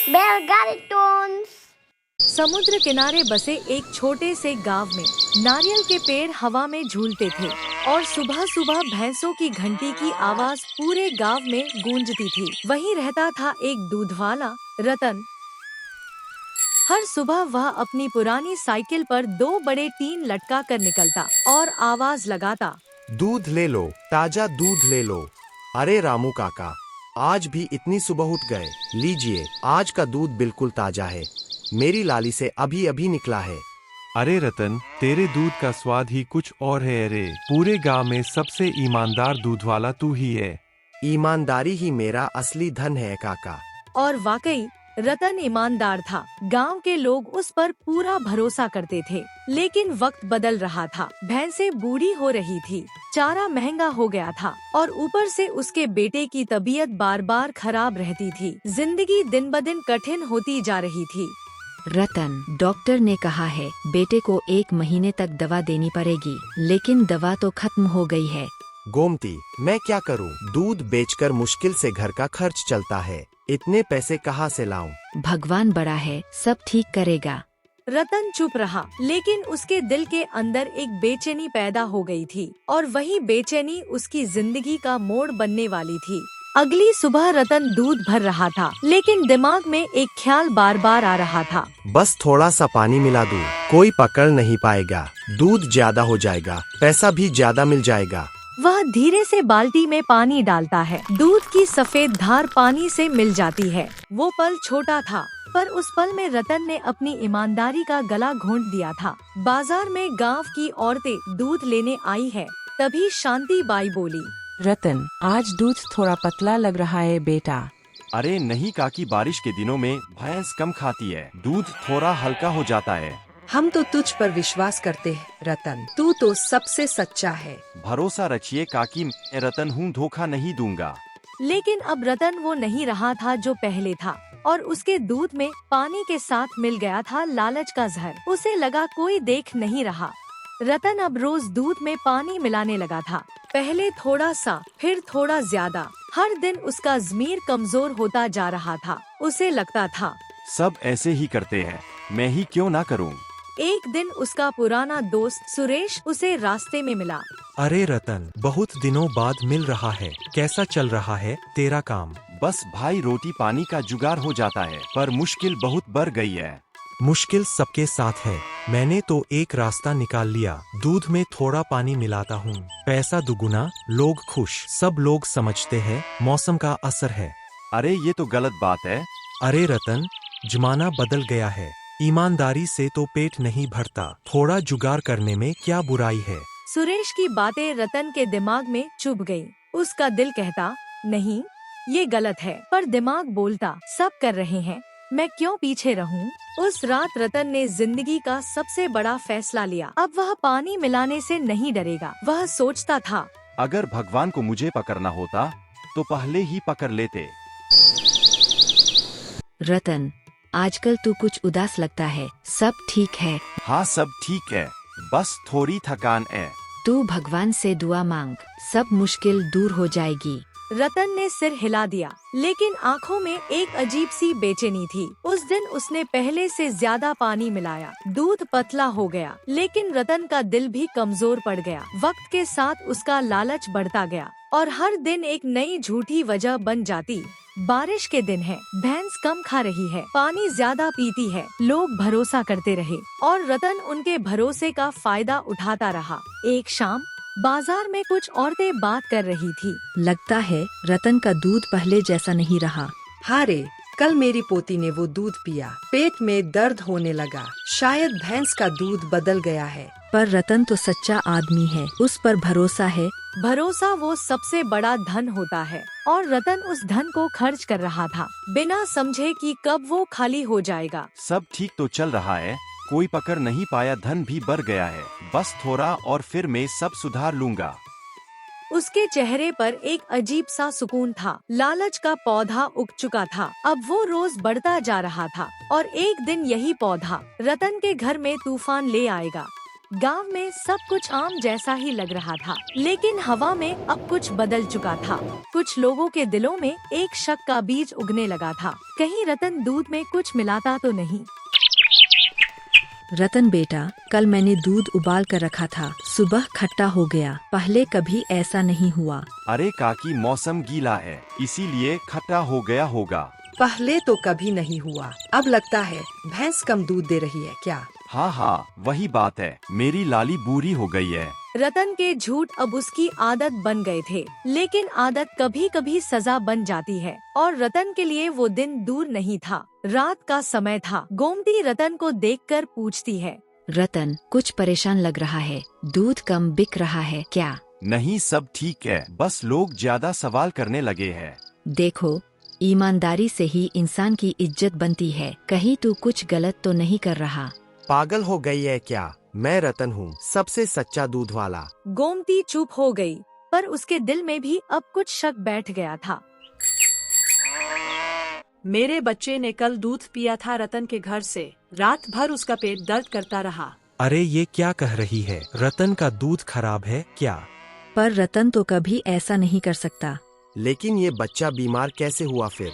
Belgaritons। समुद्र किनारे बसे एक छोटे से गांव में नारियल के पेड़ हवा में झूलते थे और सुबह सुबह भैंसों की घंटी की आवाज पूरे गांव में गूंजती थी। वहीं रहता था एक दूध वाला रतन। हर सुबह वह अपनी पुरानी साइकिल पर 2 बड़े टीन लटका कर निकलता और आवाज लगाता, दूध ले लो, ताजा दूध ले लो। अरे रामू काका, आज भी इतनी सुबह उठ गए। लीजिए, आज का दूध बिल्कुल ताजा है, मेरी लाली से अभी अभी निकला है। अरे रतन, तेरे दूध का स्वाद ही कुछ और है। अरे पूरे गांव में सबसे ईमानदार दूध वाला तू ही है। ईमानदारी ही मेरा असली धन है काका। और वाकई रतन ईमानदार था। गांव के लोग उस पर पूरा भरोसा करते थे। लेकिन वक्त बदल रहा था। भैंसें बूढ़ी हो रही थी, चारा महंगा हो गया था और ऊपर से उसके बेटे की तबीयत बार बार खराब रहती थी। जिंदगी दिन ब दिन कठिन होती जा रही थी। रतन, डॉक्टर ने कहा है बेटे को 1 महीने तक दवा देनी पड़ेगी, लेकिन दवा तो खत्म हो गई है। गोमती, मैं क्या करूं? दूध बेचकर मुश्किल से घर का खर्च चलता है। इतने पैसे कहाँ से लाऊं? भगवान बड़ा है, सब ठीक करेगा। रतन चुप रहा, लेकिन उसके दिल के अंदर एक बेचैनी पैदा हो गई थी और वही बेचैनी उसकी जिंदगी का मोड़ बनने वाली थी। अगली सुबह रतन दूध भर रहा था, लेकिन दिमाग में एक ख्याल बार बार आ रहा था। बस थोड़ा सा पानी मिला दूं, कोई पकड़ नहीं पाएगा। दूध ज्यादा हो जाएगा, पैसा भी ज्यादा मिल जाएगा। वह धीरे से बाल्टी में पानी डालता है। दूध की सफेद धार पानी से मिल जाती है। वो पल छोटा था, पर उस पल में रतन ने अपनी ईमानदारी का गला घोंट दिया था। बाजार में गांव की औरतें दूध लेने आई है। तभी शांति बाई बोली, रतन, आज दूध थोड़ा पतला लग रहा है बेटा। अरे नहीं काकी, बारिश के दिनों में भैंस कम खाती है, दूध थोड़ा हल्का हो जाता है। हम तो तुझ पर विश्वास करते हैं रतन, तू तो सबसे सच्चा है। भरोसा रखिए काकी, मैं रतन हूँ, धोखा नहीं दूंगा। लेकिन अब रतन वो नहीं रहा था जो पहले था और उसके दूध में पानी के साथ मिल गया था लालच का जहर। उसे लगा कोई देख नहीं रहा। रतन अब रोज दूध में पानी मिलाने लगा था। पहले थोड़ा सा, फिर थोड़ा ज्यादा। हर दिन उसका ज़मीर कमजोर होता जा रहा था। उसे लगता था सब ऐसे ही करते हैं, मैं ही क्यों ना करूं। एक दिन उसका पुराना दोस्त सुरेश उसे रास्ते में मिला। अरे रतन, बहुत दिनों बाद मिल रहा है, कैसा चल रहा है तेरा काम? बस भाई, रोटी पानी का जुगाड़ हो जाता है, पर मुश्किल बहुत बढ़ गई है। मुश्किल सबके साथ है, मैंने तो एक रास्ता निकाल लिया। दूध में थोड़ा पानी मिलाता हूँ, पैसा दुगुना, लोग खुश। सब लोग समझते हैं मौसम का असर है। अरे ये तो गलत बात है। अरे रतन, जमाना बदल गया है, ईमानदारी से तो पेट नहीं भरता, थोड़ा जुगाड़ करने में क्या बुराई है। सुरेश की बातें रतन के दिमाग में चुभ गईं। उसका दिल कहता, नहीं ये गलत है, पर दिमाग बोलता, सब कर रहे हैं, मैं क्यों पीछे रहूं? उस रात रतन ने जिंदगी का सबसे बड़ा फैसला लिया। अब वह पानी मिलाने से नहीं डरेगा। वह सोचता था, अगर भगवान को मुझे पकड़ना होता तो पहले ही पकड़ लेते। रतन, आजकल तू कुछ उदास लगता है, सब ठीक है? हाँ सब ठीक है, बस थोड़ी थकान है। तू भगवान से दुआ मांग, सब मुश्किल दूर हो जाएगी। रतन ने सिर हिला दिया, लेकिन आंखों में एक अजीब सी बेचैनी थी। उस दिन उसने पहले से ज्यादा पानी मिलाया। दूध पतला हो गया, लेकिन रतन का दिल भी कमजोर पड़ गया। वक्त के साथ उसका लालच बढ़ता गया और हर दिन एक नई झूठी वजह बन जाती। बारिश के दिन है, भैंस कम खा रही है, पानी ज्यादा पीती है। लोग भरोसा करते रहे और रतन उनके भरोसे का फायदा उठाता रहा। एक शाम बाजार में कुछ औरतें बात कर रही थी। लगता है रतन का दूध पहले जैसा नहीं रहा। हाँ रे, कल मेरी पोती ने वो दूध पिया, पेट में दर्द होने लगा। शायद भैंस का दूध बदल गया है। पर रतन तो सच्चा आदमी है, उस पर भरोसा है। भरोसा वो सबसे बड़ा धन होता है और रतन उस धन को खर्च कर रहा था, बिना समझे कि कब वो खाली हो जाएगा। सब ठीक तो चल रहा है, कोई पकड़ नहीं पाया, धन भी बढ़ गया है, बस थोड़ा और फिर मैं सब सुधार लूंगा। उसके चेहरे पर एक अजीब सा सुकून था। लालच का पौधा उग चुका था, अब वो रोज बढ़ता जा रहा था और एक दिन यही पौधा रतन के घर में तूफान ले आएगा। गांव में सब कुछ आम जैसा ही लग रहा था, लेकिन हवा में अब कुछ बदल चुका था। कुछ लोगों के दिलों में एक शक का बीज उगने लगा था, कहीं रतन दूध में कुछ मिलाता तो नहीं। रतन बेटा, कल मैंने दूध उबाल कर रखा था, सुबह खट्टा हो गया। पहले कभी ऐसा नहीं हुआ। अरे काकी, मौसम गीला है इसीलिए खट्टा हो गया होगा। पहले तो कभी नहीं हुआ, अब लगता है भैंस कम दूध दे रही है क्या? हाँ, वही बात है, मेरी लाली बूढ़ी हो गई है। रतन के झूठ अब उसकी आदत बन गए थे, लेकिन आदत कभी कभी सजा बन जाती है और रतन के लिए वो दिन दूर नहीं था। रात का समय था। गोमती रतन को देखकर पूछती है, रतन, कुछ परेशान लग रहा है, दूध कम बिक रहा है क्या? नहीं, सब ठीक है, बस लोग ज्यादा सवाल करने लगे हैं। देखो, ईमानदारी से ही इंसान की इज्जत बनती है, कहीं तू कुछ गलत तो नहीं कर रहा? पागल हो गई है क्या? मैं रतन हूँ, सबसे सच्चा दूध वाला। गोमती चुप हो गई, पर उसके दिल में भी अब कुछ शक बैठ गया था। मेरे बच्चे ने कल दूध पिया था रतन के घर से, रात भर उसका पेट दर्द करता रहा। अरे ये क्या कह रही है? रतन का दूध खराब है क्या? पर रतन तो कभी ऐसा नहीं कर सकता। लेकिन ये बच्चा बीमार कैसे हुआ फिर?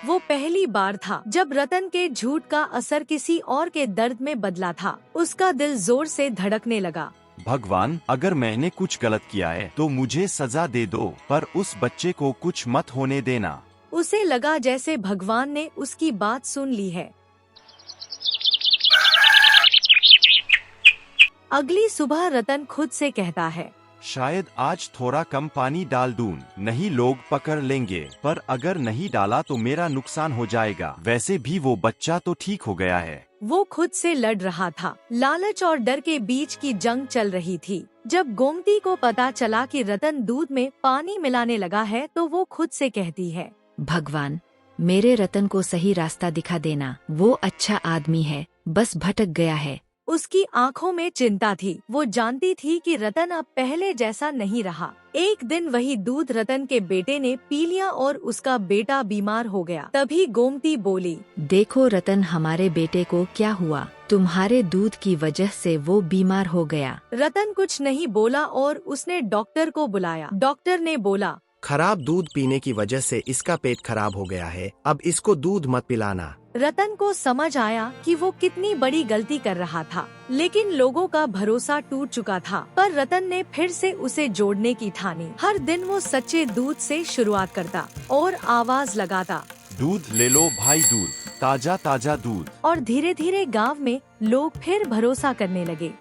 वो पहली बार था जब रतन के झूठ का असर किसी और के दर्द में बदला था। उसका दिल जोर से धड़कने लगा। भगवान, अगर मैंने कुछ गलत किया है तो मुझे सजा दे दो, पर उस बच्चे को कुछ मत होने देना। उसे लगा जैसे भगवान ने उसकी बात सुन ली है। अगली सुबह रतन खुद से कहता है, शायद आज थोड़ा कम पानी डाल दूं, नहीं लोग पकड़ लेंगे, पर अगर नहीं डाला तो मेरा नुकसान हो जाएगा। वैसे भी वो बच्चा तो ठीक हो गया है। वो खुद से लड़ रहा था। लालच और डर के बीच की जंग चल रही थी। जब गोमती को पता चला कि रतन दूध में पानी मिलाने लगा है तो वो खुद से कहती है, भगवान, मेरे रतन को सही रास्ता दिखा देना। वो अच्छा आदमी है, बस भटक गया है। उसकी आंखों में चिंता थी। वो जानती थी कि रतन अब पहले जैसा नहीं रहा। एक दिन वही दूध रतन के बेटे ने पी लिया और उसका बेटा बीमार हो गया। तभी गोमती बोली, देखो रतन, हमारे बेटे को क्या हुआ? तुम्हारे दूध की वजह से वो बीमार हो गया। रतन कुछ नहीं बोला और उसने डॉक्टर को बुलाया। डॉक्टर ने बोला, खराब दूध पीने की वजह से इसका पेट खराब हो गया है, अब इसको दूध मत पिलाना। रतन को समझ आया कि वो कितनी बड़ी गलती कर रहा था, लेकिन लोगों का भरोसा टूट चुका था। पर रतन ने फिर से उसे जोड़ने की ठानी। हर दिन वो सच्चे दूध से शुरुआत करता और आवाज लगाता, दूध ले लो भाई, दूध, ताजा ताजा दूध। और धीरे धीरे गांव में लोग फिर भरोसा करने लगे।